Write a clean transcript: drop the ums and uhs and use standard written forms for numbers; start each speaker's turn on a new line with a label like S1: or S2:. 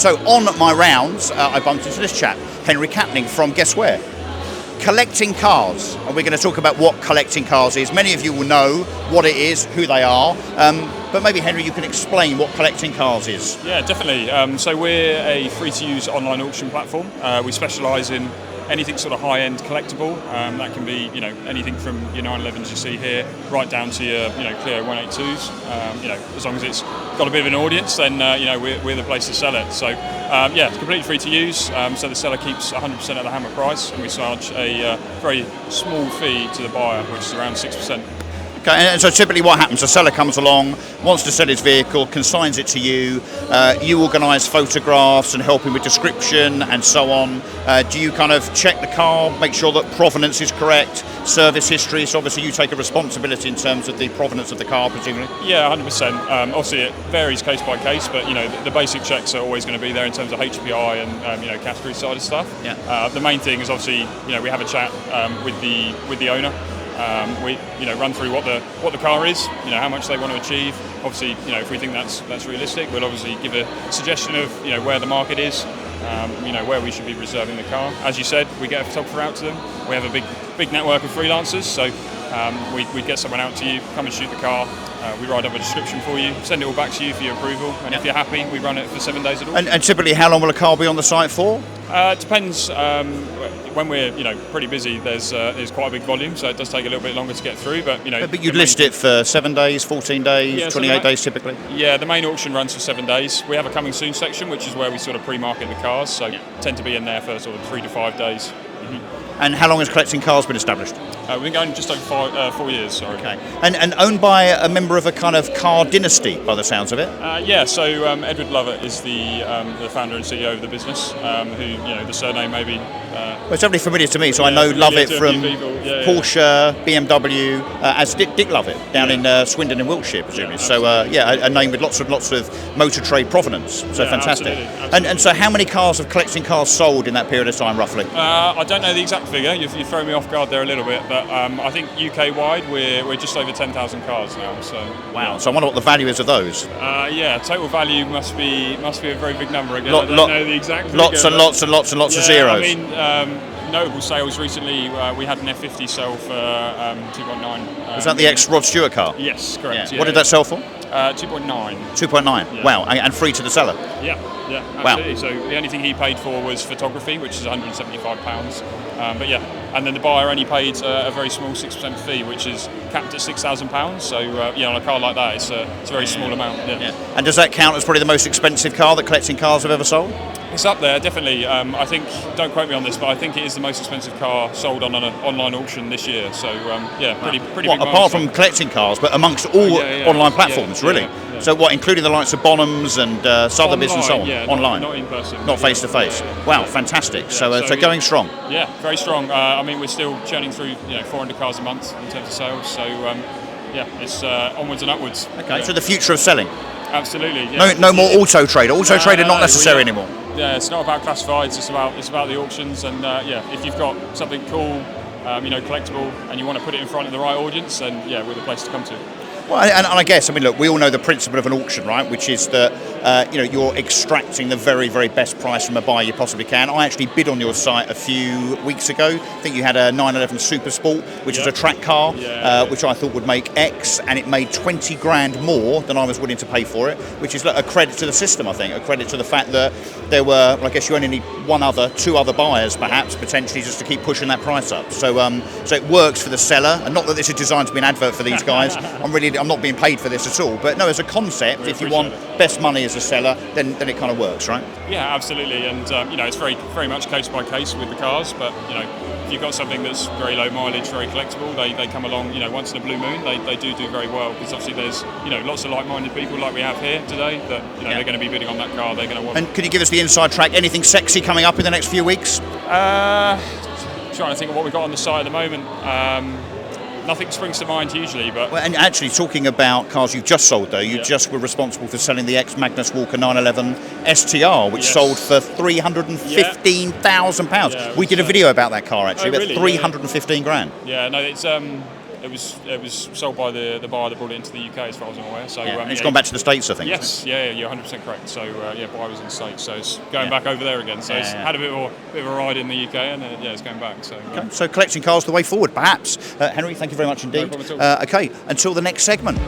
S1: So on my rounds, I bumped into this chap, Henry Capning from guess where? Collecting Cars, and we're going to talk about what collecting cars is. Many of you will know what it is, who they are, but maybe Henry, you can explain what collecting cars is.
S2: Yeah, definitely. So we're a free-to-use online auction platform. We specialise in anything sort of high-end collectible. That can be, anything from your 911s you see here, right down to your, Clio 182s. As long as it's got a bit of an audience, then we're the place to sell it. So it's completely free to use. So the seller keeps 100% of the hammer price, and we charge a very small fee to the buyer, which is around 6%.
S1: Okay, and so typically what happens, a seller comes along, wants to sell his vehicle, consigns it to you, you organise photographs and help him with description and so on. Do you kind of check the car, make sure that provenance is correct, service history, so obviously you take a responsibility in terms of the provenance of the car, presumably?
S2: Yeah, 100%. Obviously it varies case by case, but the basic checks are always going to be there in terms of HPI and category side of stuff.
S1: Yeah.
S2: The main thing is obviously we have a chat with the owner. We run through what the car is, how much they want to achieve. Obviously, if we think that's realistic, we'll obviously give a suggestion of where the market is, where we should be reserving the car. As you said, we get a photographer out to them. We have a big network of freelancers, so we get someone out to you, come and shoot the car. We write up a description for you, send it all back to you for your approval, and if you're happy, we run it for 7 days at all.
S1: And typically, how long will a car be on the site for?
S2: It depends. When we're pretty busy, there's quite a big volume, so it does take a little bit longer to get through. But
S1: But you'd list it for 7 days, 14 days, 28 days typically.
S2: Yeah, the main auction runs for 7 days. We have a coming soon section, which is where we sort of pre-market the cars, so tend to be in there for sort of 3 to 5 days. Mm-hmm.
S1: And how long has Collecting Cars been established?
S2: We've been going just over 4 years. Sorry.
S1: Okay. And owned by a member of a kind of car dynasty, by the sounds of it.
S2: So Ed Lovett is the founder and CEO of the business. Who the surname maybe.
S1: Well, it's definitely familiar to me, so I know Lovett from Porsche, BMW, as Dick Lovett down in Swindon in Wiltshire, presumably. So a name with lots of motor trade provenance. So fantastic.
S2: Absolutely.
S1: And so how many cars have Collecting Cars sold in that period of time, roughly?
S2: I don't know the exact figure. You throw me off guard there a little bit, but I think UK wide we're just over 10,000 cars now. So
S1: wow. So I wonder what the value is of those.
S2: Total value must be a very big number again. I don't know the exact figure.
S1: Lots of zeros.
S2: I mean, notable sales recently. We had an F50 sell for 2.9.
S1: Was that the ex-Rod Stewart car?
S2: Yes, correct.
S1: Yeah. What did that sell for?
S2: 2.9.
S1: 2.9.
S2: Yeah.
S1: Wow, and free to the seller.
S2: Yeah, absolutely.
S1: Wow.
S2: So the only thing he paid for was photography, which is £175. And then the buyer only paid a very small 6% fee, which is capped at £6,000. So on a car like that, it's a very small amount. Yeah.
S1: And does that count as probably the most expensive car that Collecting Cars have ever sold?
S2: It's up there, definitely. I think, don't quote me on this, but I think it is the most expensive car sold on an online auction this year. So pretty big.
S1: Apart from Collecting Cars, but amongst all online platforms, really.
S2: Yeah.
S1: So what, including the likes of Bonhams and Sotherbys and so on?
S2: Yeah,
S1: online?
S2: Not in person.
S1: Not face to face. Wow, fantastic. So going strong.
S2: Yeah, very strong. We're still churning through 400 cars a month in terms of sales. So it's onwards and upwards.
S1: Okay, so the future of selling.
S2: Absolutely. Yeah.
S1: No more auto trader. Auto trader not necessary anymore.
S2: Yeah, it's not about classifieds. It's about the auctions. And if you've got something cool, collectible, and you want to put it in front of the right audience, then we're the place to come to.
S1: Well, and I guess, look, we all know the principle of an auction, right? Which is that, you're extracting the very, very best price from a buyer you possibly can. I actually bid on your site a few weeks ago. I think you had a 911 Super Sport, which is a track car, which I thought would make X, and it made 20 grand more than I was willing to pay for it, which is a credit to the system, I think, a credit to the fact that there were, I guess you only need two other buyers, perhaps, potentially, just to keep pushing that price up. So it works for the seller, and not that this is designed to be an advert for these guys. I'm not being paid for this at all, but no, as a concept, if you want best money as a seller, then it kind of works, right?
S2: Yeah, absolutely, and it's very, very much case by case with the cars, but if you've got something that's very low mileage, very collectible, they come along, once in a blue moon, they do very well, because obviously there's, lots of like-minded people like we have here today that, they're going to be bidding on that car, they're going to want.
S1: And could you give us the inside track, anything sexy coming up in the next few weeks?
S2: Trying to think of what we've got on the site at the moment. Nothing springs to mind hugely, but...
S1: Well, and actually, talking about cars you've just sold, though, you just were responsible for selling the ex-Magnus Walker 911 STR, which sold for £315,000. We did a video about that car, actually, but 315 grand.
S2: Yeah, no, it's it was sold by the buyer that brought it into the UK, as far as I'm aware. So
S1: and it's gone back to the States, I think.
S2: Yes, yeah, 100% correct. So buyer was in the States, so it's going back over there again. So it's had a bit of a ride in the UK, and it's going back. So
S1: so collecting cars the way forward, perhaps. Henry, thank you very much indeed.
S2: No problem at all.
S1: Okay, until the next segment.